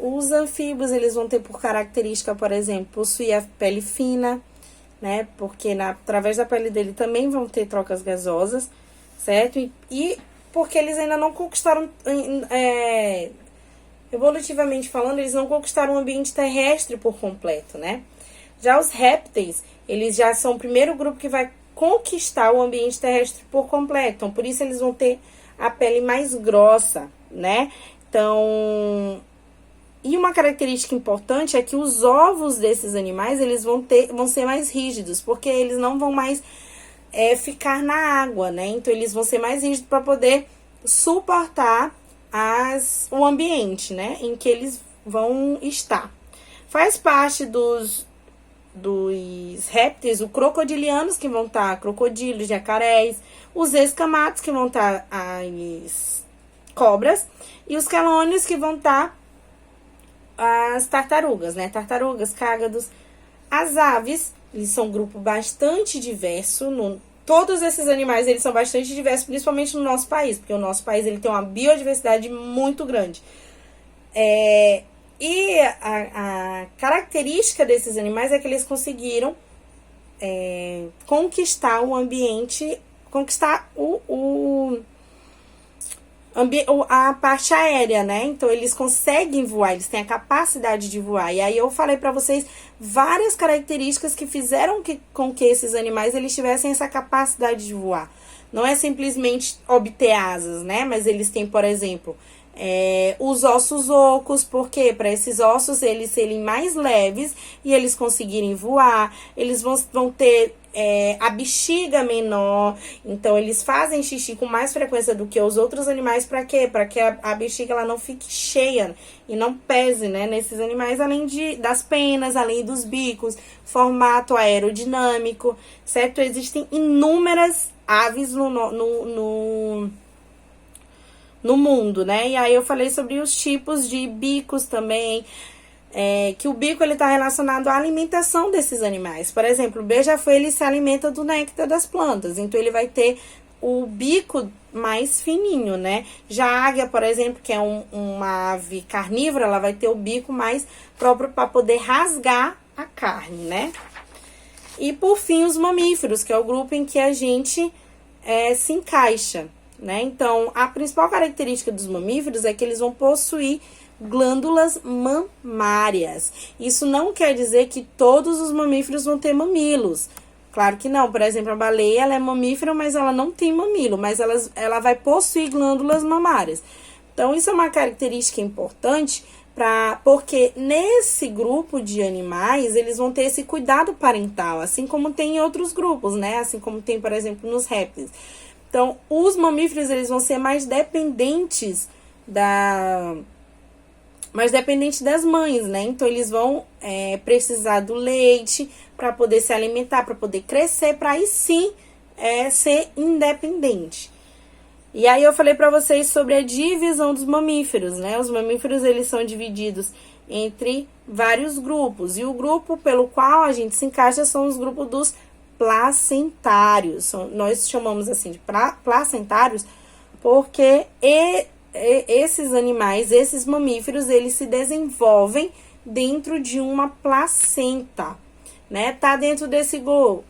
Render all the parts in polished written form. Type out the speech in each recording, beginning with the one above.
os anfíbios, eles vão ter por característica, por exemplo, possuir a pele fina, né? Porque através da pele dele também vão ter trocas gasosas, certo? E porque eles ainda não conquistaram, evolutivamente falando, eles não conquistaram o ambiente terrestre por completo, né? Já os répteis, eles já são o primeiro grupo que vai conquistar o ambiente terrestre por completo. Então, por isso eles vão ter a pele mais grossa, né? Então, e uma característica importante é que os ovos desses animais, eles vão ser mais rígidos, porque eles não vão mais ficar na água, né? Então, eles vão ser mais rígidos para poder suportar o ambiente, né? Em que eles vão estar. Faz parte dos répteis, os crocodilianos, que vão estar crocodilos, jacarés, os escamados, que vão estar as cobras, e os quelônios, que vão estar as tartarugas, né? Tartarugas, cágados. As aves, eles são um grupo bastante diverso. Todos esses animais, eles são bastante diversos, principalmente no nosso país, porque o nosso país ele tem uma biodiversidade muito grande. E a característica desses animais é que eles conseguiram conquistar o ambiente, conquistar a parte aérea, né? Então, eles conseguem voar, eles têm a capacidade de voar. E aí, eu falei pra vocês várias características que fizeram com que esses animais, eles tivessem essa capacidade de voar. Não é simplesmente obter asas, né? Mas eles têm, por exemplo, os ossos ocos, porque para esses ossos eles serem mais leves e eles conseguirem voar, eles vão ter a bexiga menor, então eles fazem xixi com mais frequência do que os outros animais. Para quê? Para que a bexiga ela não fique cheia e não pese, né, nesses animais, além das penas, além dos bicos, formato aerodinâmico, certo? Existem inúmeras aves no mundo, né? E aí eu falei sobre os tipos de bicos também, que o bico ele tá relacionado à alimentação desses animais. Por exemplo, o beija-flor ele se alimenta do néctar das plantas, então ele vai ter o bico mais fininho, né? Já a águia, por exemplo, que é uma ave carnívora, ela vai ter o bico mais próprio para poder rasgar a carne, né? E por fim, os mamíferos, que é o grupo em que a gente se encaixa, né? Então, a principal característica dos mamíferos é que eles vão possuir glândulas mamárias. Isso não quer dizer que todos os mamíferos vão ter mamilos. Claro que não. Por exemplo, a baleia, ela é mamífera, mas ela não tem mamilo, mas ela vai possuir glândulas mamárias. Então, isso é uma característica importante, porque nesse grupo de animais, eles vão ter esse cuidado parental, assim como tem em outros grupos, né? Assim como tem, por exemplo, nos répteis. Então, os mamíferos, eles vão ser mais dependentes das mães, né? Então, eles vão precisar do leite para poder se alimentar, para poder crescer, para aí sim ser independente. E aí, eu falei para vocês sobre a divisão dos mamíferos, né? Os mamíferos, eles são divididos entre vários grupos. E o grupo pelo qual a gente se encaixa são os grupos dos placentários. Nós chamamos assim de placentários porque esses animais, esses mamíferos, eles se desenvolvem dentro de uma placenta, né? Tá dentro desse grupo.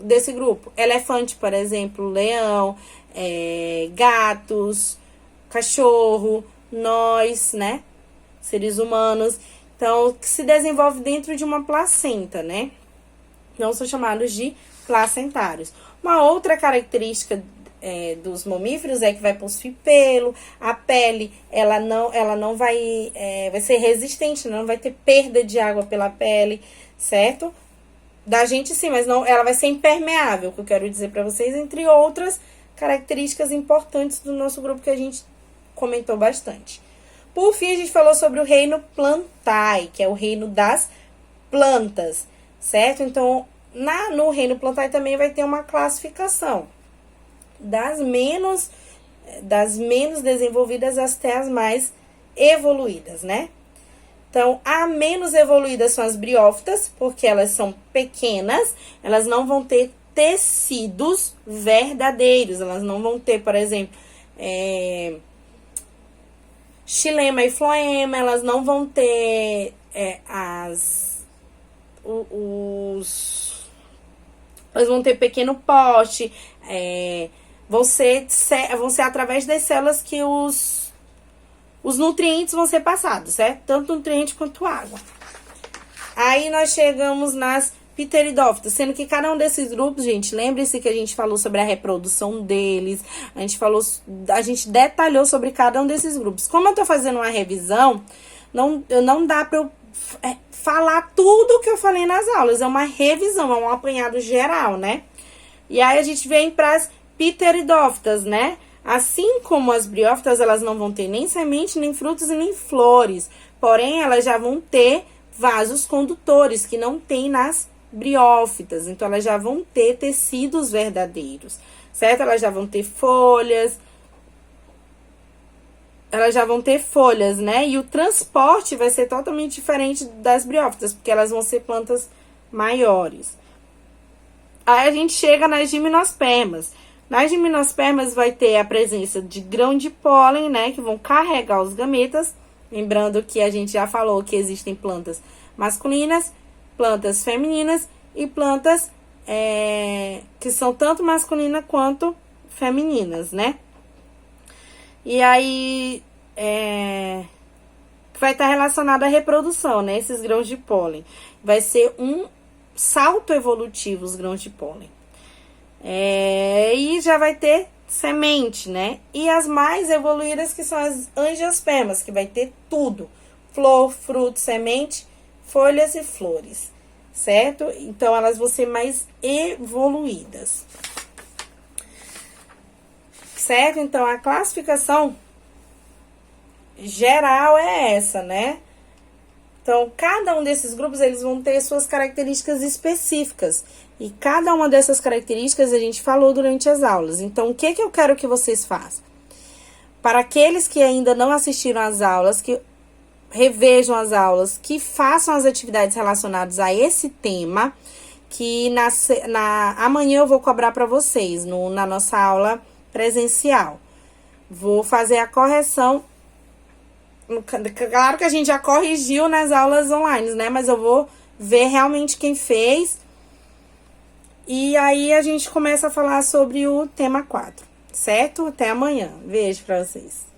Elefante, por exemplo, leão, gatos, cachorro, nós, né? Seres humanos. Então, que se desenvolve dentro de uma placenta, né? Não são chamados de placentários. Uma outra característica dos mamíferos é que vai possuir pelo, a pele, ela não vai ser resistente, não vai ter perda de água pela pele, certo? Da gente sim, mas não, ela vai ser impermeável, que eu quero dizer para vocês, entre outras características importantes do nosso grupo que a gente comentou bastante. Por fim, a gente falou sobre o reino Plantae, que é o reino das plantas, certo? Então, no reino Plantae também vai ter uma classificação das menos desenvolvidas até as mais evoluídas, né? Então, a menos evoluídas são as briófitas, porque elas são pequenas, elas não vão ter tecidos verdadeiros, elas não vão ter, por exemplo, xilema e floema, elas não vão ter elas vão ter pequeno poste, vão ser através das células que os nutrientes vão ser passados, certo? Tanto nutriente quanto água. Aí nós chegamos nas pteridófitas, sendo que cada um desses grupos, gente, lembre-se que a gente falou sobre a reprodução deles, a gente detalhou sobre cada um desses grupos. Como eu tô fazendo uma revisão, não dá pra eu falar tudo que eu falei nas aulas, é uma revisão, é um apanhado geral, né? E aí a gente vem pras pteridófitas, né? Assim como as briófitas, elas não vão ter nem semente, nem frutos e nem flores, porém elas já vão ter vasos condutores, que não tem nas briófitas. Então, elas já vão ter tecidos verdadeiros, certo? Elas já vão ter folhas. Né? E o transporte vai ser totalmente diferente das briófitas, porque elas vão ser plantas maiores. Aí, a gente chega nas gimnospermas. Nas gimnospermas, vai ter a presença de grão de pólen, né? Que vão carregar os gametas. Lembrando que a gente já falou que existem plantas masculinas, plantas femininas e plantas que são tanto masculinas quanto femininas, né? E aí, vai estar relacionado à reprodução, né? Esses grãos de pólen. Vai ser um salto evolutivo os grãos de pólen. E já vai ter semente, né? E as mais evoluídas, que são as angiospermas, que vai ter tudo: flor, fruto, semente, folhas e flores, certo? Então, elas vão ser mais evoluídas, certo? Então, a classificação geral é essa, né? Então, cada um desses grupos, eles vão ter suas características específicas. E cada uma dessas características a gente falou durante as aulas. Então, o que eu quero que vocês façam? Para aqueles que ainda não assistiram às aulas, que revejam as aulas, que façam as atividades relacionadas a esse tema, que amanhã eu vou cobrar para vocês, na nossa aula presencial. Vou fazer a correção. Claro que a gente já corrigiu nas aulas online, né? Mas eu vou ver realmente quem fez. E aí a gente começa a falar sobre o tema 4, certo? Até amanhã. Beijo pra vocês.